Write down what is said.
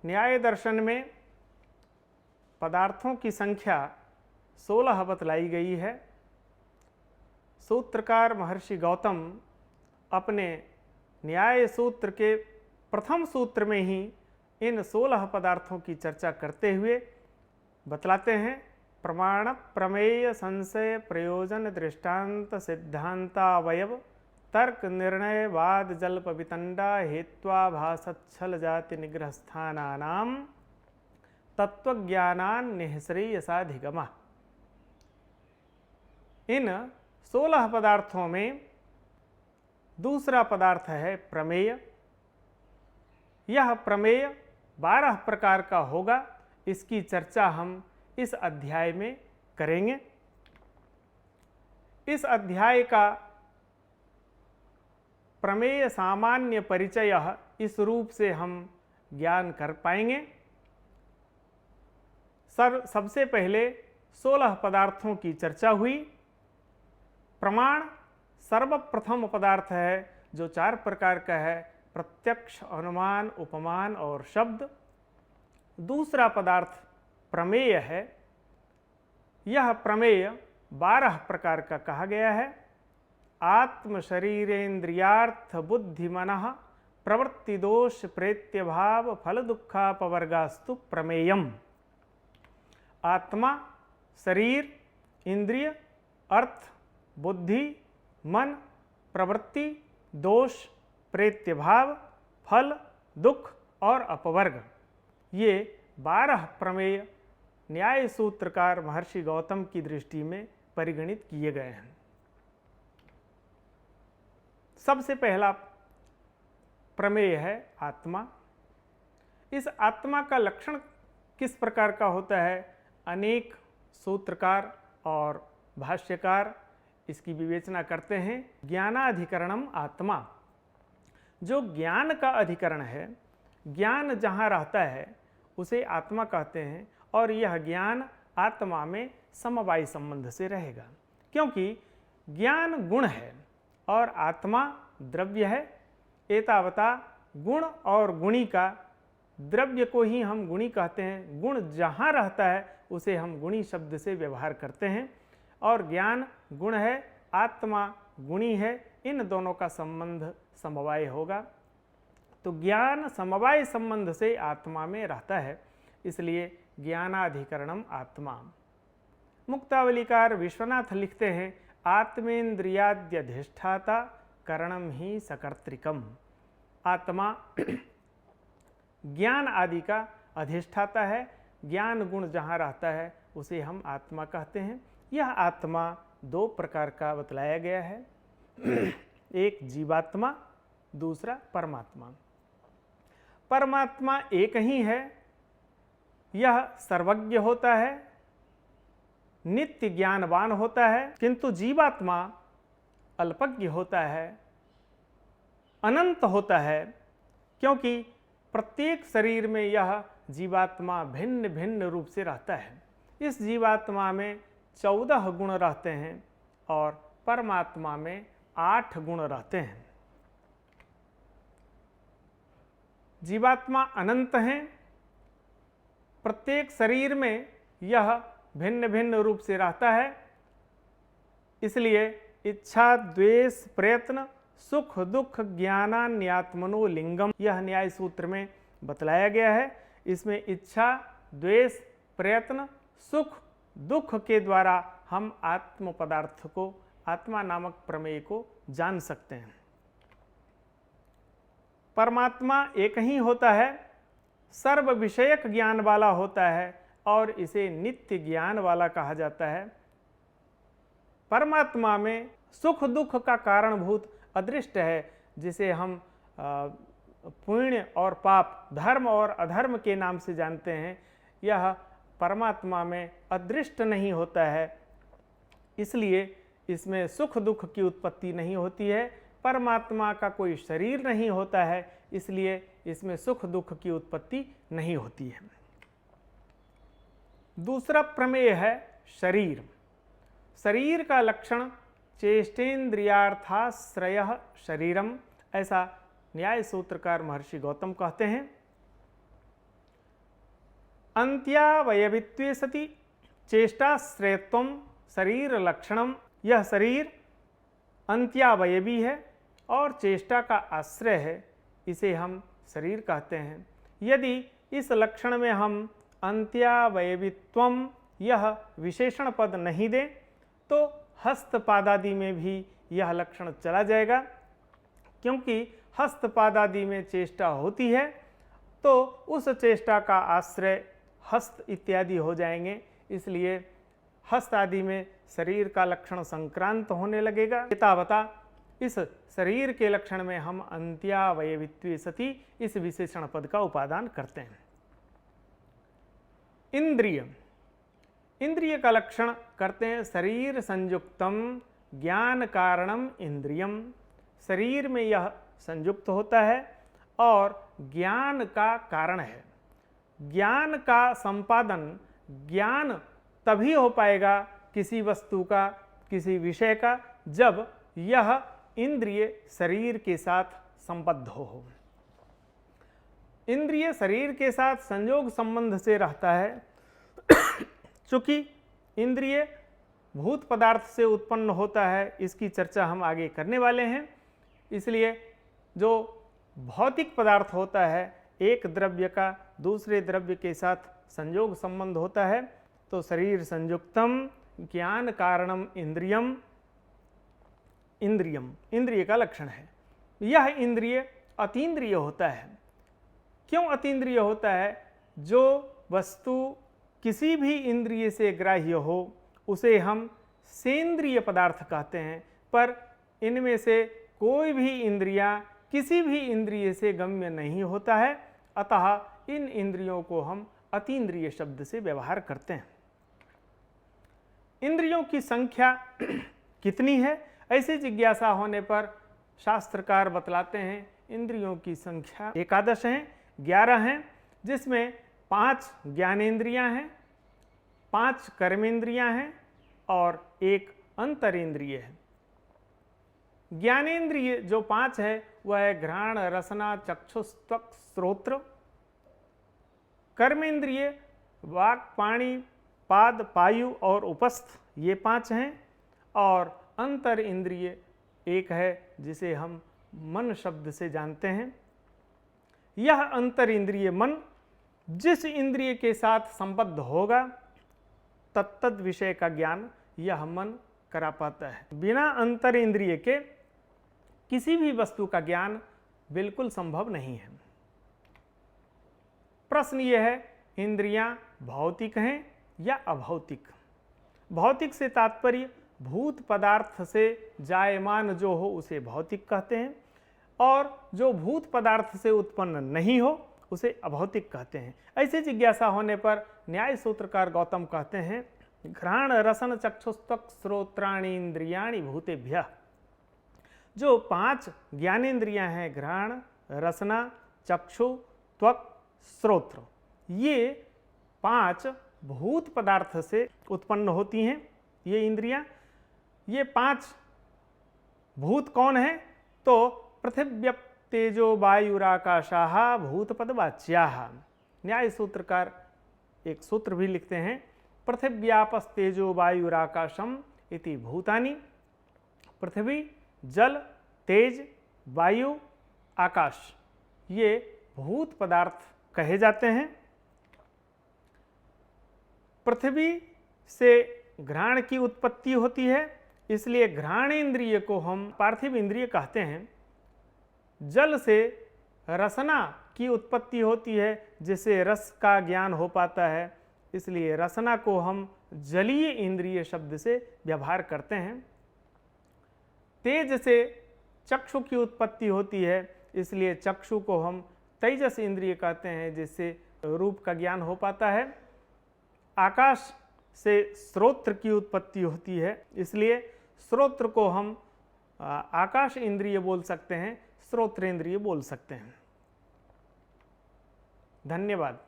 न्याय दर्शन में पदार्थों की संख्या 16 बतलाई गई है। सूत्रकार महर्षि गौतम अपने न्याय सूत्र के प्रथम सूत्र में ही इन 16 पदार्थों की चर्चा करते हुए बतलाते हैं, प्रमाण प्रमेय संशय प्रयोजन दृष्टांत सिद्धांतावयव तर्क निर्णय वाद जल्प वितंडा हेत्वाभासच्छल जाति निग्रहस्थानानां तत्वज्ञानान् निःश्रेयसाधिगमः। इन 16 पदार्थों में दूसरा पदार्थ है प्रमेय। यह प्रमेय 12 प्रकार का होगा। इसकी चर्चा हम इस अध्याय में करेंगे। इस अध्याय का प्रमेय सामान्य परिचय इस रूप से हम ज्ञान कर पाएंगे। सबसे पहले 16 पदार्थों की चर्चा हुई। प्रमाण सर्वप्रथम पदार्थ है जो 4 प्रकार का है, प्रत्यक्ष, अनुमान, उपमान और शब्द। दूसरा पदार्थ प्रमेय है। यह प्रमेय 12 प्रकार का कहा गया है। आत्म शरीरेन्द्रियार्थ बुद्धि मनः प्रवृत्ति दोष प्रेत्य भाव फल दुखापवर्गास्तु प्रमेयम। आत्मा, शरीर, इंद्रिय, अर्थ, बुद्धि, मन, प्रवृत्ति, दोष, प्रेत्य भाव, फल, दुख और अपवर्ग, ये 12 प्रमेय न्याय सूत्रकार महर्षि गौतम की दृष्टि में परिगणित किए गए हैं। सबसे पहला प्रमेय है आत्मा। इस आत्मा का लक्षण किस प्रकार का होता है? अनेक सूत्रकार और भाष्यकार इसकी विवेचना करते हैं। ज्ञानाधिकरणम आत्मा, जो ज्ञान का अधिकरण है, ज्ञान जहाँ रहता है उसे आत्मा कहते हैं, और यह ज्ञान आत्मा में समवायी संबंध से रहेगा, क्योंकि ज्ञान गुण है और आत्मा द्रव्य है। एतावता गुण और गुणी का, द्रव्य को ही हम गुणी कहते हैं। गुण जहाँ रहता है उसे हम गुणी शब्द से व्यवहार करते हैं, और ज्ञान गुण है, आत्मा गुणी है। इन दोनों का संबंध समवाय होगा। तो ज्ञान समवाय संबंध से आत्मा में रहता है, इसलिए ज्ञानाधिकरणम आत्मा। मुक्तावलीकार विश्वनाथ लिखते हैं, आत्मेन्द्रियाद्यधिष्ठाता करणम ही सकर्तृकम। आत्मा ज्ञान आदि का अधिष्ठाता है। ज्ञान गुण जहाँ रहता है उसे हम आत्मा कहते हैं। यह आत्मा 2 प्रकार का बतलाया गया है, एक जीवात्मा, दूसरा परमात्मा। परमात्मा एक ही है, यह सर्वज्ञ होता है, नित्य ज्ञानवान होता है, किंतु जीवात्मा अल्पज्ञ होता है, अनंत होता है, क्योंकि प्रत्येक शरीर में यह जीवात्मा भिन्न भिन्न रूप से रहता है। इस जीवात्मा में 14 गुण रहते हैं और परमात्मा में 8 गुण रहते हैं। जीवात्मा अनंत हैं, प्रत्येक शरीर में यह भिन्न भिन्न रूप से रहता है, इसलिए इच्छा, द्वेष, प्रयत्न, सुख दुख ज्ञानान्यात्मनो लिंगम, यह न्याय सूत्र में बतलाया गया है। इसमें इच्छा, द्वेष, प्रयत्न, सुख दुख के द्वारा हम आत्म पदार्थ को, आत्मा नामक प्रमेय को जान सकते हैं। परमात्मा एक ही होता है, सर्व विषयक ज्ञान वाला होता है और इसे नित्य ज्ञान वाला कहा जाता है। परमात्मा में सुख दुख का कारणभूत अदृष्ट है, जिसे हम पुण्य और पाप, धर्म और अधर्म के नाम से जानते हैं। यह परमात्मा में अदृष्ट नहीं होता है, इसलिए इसमें सुख दुख की उत्पत्ति नहीं होती है। परमात्मा का कोई शरीर नहीं होता है, इसलिए इसमें सुख दुख की उत्पत्ति नहीं होती है। दूसरा प्रमेय है शरीर। शरीर का लक्षण चेष्टेन्द्रियार्थाश्रयः शरीरम, ऐसा न्याय सूत्रकार महर्षि गौतम कहते हैं। अंत्यावयवित्वे सति चेष्टाश्रयत्वम शरीर लक्षणम। यह शरीर अंत्यावयवी है और चेष्टा का आश्रय है, इसे हम शरीर कहते हैं। यदि इस लक्षण में हम अंत्यावयवित्वम यह विशेषण पद नहीं दें तो हस्तपादादि में भी यह लक्षण चला जाएगा, क्योंकि हस्तपादादि में चेष्टा होती है तो उस चेष्टा का आश्रय हस्त इत्यादि हो जाएंगे, इसलिए हस्त आदि में शरीर का लक्षण संक्रांत होने लगेगा। एतावता इस शरीर के लक्षण में हम अंत्यावयवित्वे सति इस विशेषण पद का उपादान करते हैं। इंद्रिय, इंद्रिय का लक्षण करते हैं शरीर संयुक्तम ज्ञान कारणम इंद्रियम। शरीर में यह संयुक्त होता है और ज्ञान का कारण है। ज्ञान का संपादन, ज्ञान तभी हो पाएगा किसी वस्तु का, किसी विषय का, जब यह इंद्रिय शरीर के साथ संबद्ध हो। इंद्रिय शरीर के साथ संयोग संबंध से रहता है। चूंकि इंद्रिय भूत पदार्थ से उत्पन्न होता है, इसकी चर्चा हम आगे करने वाले हैं, इसलिए जो भौतिक पदार्थ होता है, एक द्रव्य का दूसरे द्रव्य के साथ संयोग संबंध होता है, तो शरीर संयुक्तम ज्ञान कारणम इंद्रियम, इंद्रियम इंद्रिय का लक्षण है। यह इंद्रिय अतीन्द्रिय होता है। क्यों अतीन्द्रिय होता है? जो वस्तु किसी भी इंद्रिय से ग्राह्य हो उसे हम सेंद्रिय पदार्थ कहते हैं, पर इनमें से कोई भी इंद्रियां किसी भी इंद्रिय से गम्य नहीं होता है, अतः इन इंद्रियों को हम अतीन्द्रिय शब्द से व्यवहार करते हैं। इंद्रियों की संख्या कितनी है, ऐसी जिज्ञासा होने पर शास्त्रकार बतलाते हैं इंद्रियों की संख्या 11 हैं, 11 हैं, जिसमें 5 ज्ञानेंद्रियां हैं, 5 कर्मेंद्रियां हैं और 1 अंतरेंद्रिय है। ज्ञानेंद्रिय जो 5 है वह है घ्राण, रसना, चक्षुष, त्वक, श्रोत्र। कर्मेंद्रिय वाक, पाणी, पाद, पायु और उपस्थ, ये 5 हैं। और अंतर इंद्रिय एक है जिसे हम मन शब्द से जानते हैं। यह अंतर इंद्रिय मन जिस इंद्रिय के साथ संबद्ध होगा तत्तद विषय का ज्ञान यह मन करा पाता है। बिना अंतर इंद्रिय के किसी भी वस्तु का ज्ञान बिल्कुल संभव नहीं है। प्रश्न यह है, इंद्रियां भौतिक हैं या अभौतिक? भौतिक से तात्पर्य भूत पदार्थ से जायमान जो हो उसे भौतिक कहते हैं, और जो भूत पदार्थ से उत्पन्न नहीं हो उसे अभौतिक कहते हैं। ऐसी जिज्ञासा होने पर न्याय सूत्रकार गौतम कहते हैं, घ्राण, रसन, चक्षुस्त्वक, श्रोत्राणि इंद्रियाणि भूतेभ्यः। जो 5 ज्ञानेंद्रियां हैं, घ्राण, रसना, चक्षु, त्वक, श्रोत्र, ये 5 भूत पदार्थ से उत्पन्न होती हैं। ये इंद्रियां, ये 5 भूत कौन है? तो पृथिव्यप तेजो वायुराकाशाः भूतपदवाच्याः। न्याय सूत्रकार एक सूत्र भी लिखते हैं, पृथिव्यापस्तेजो वायुराकाशम इति भूतानि। पृथ्वी, जल, तेज, वायु, आकाश, ये भूत पदार्थ कहे जाते हैं। पृथ्वी से घ्राण की उत्पत्ति होती है, इसलिए घ्राणेंद्रिय को हम पार्थिव इंद्रिय कहते हैं। जल से रसना की उत्पत्ति होती है, जिससे रस का ज्ञान हो पाता है, इसलिए रसना को हम जलीय इंद्रिय शब्द से व्यवहार करते हैं। तेज से चक्षु की उत्पत्ति होती है, इसलिए चक्षु को हम तेजस इंद्रिय कहते हैं, जिससे रूप का ज्ञान हो पाता है। आकाश से श्रोत्र की उत्पत्ति होती है, इसलिए श्रोत्र को हम आकाश इंद्रिय बोल सकते हैं, श्रोत्रेंद्रिय बोल सकते हैं। धन्यवाद।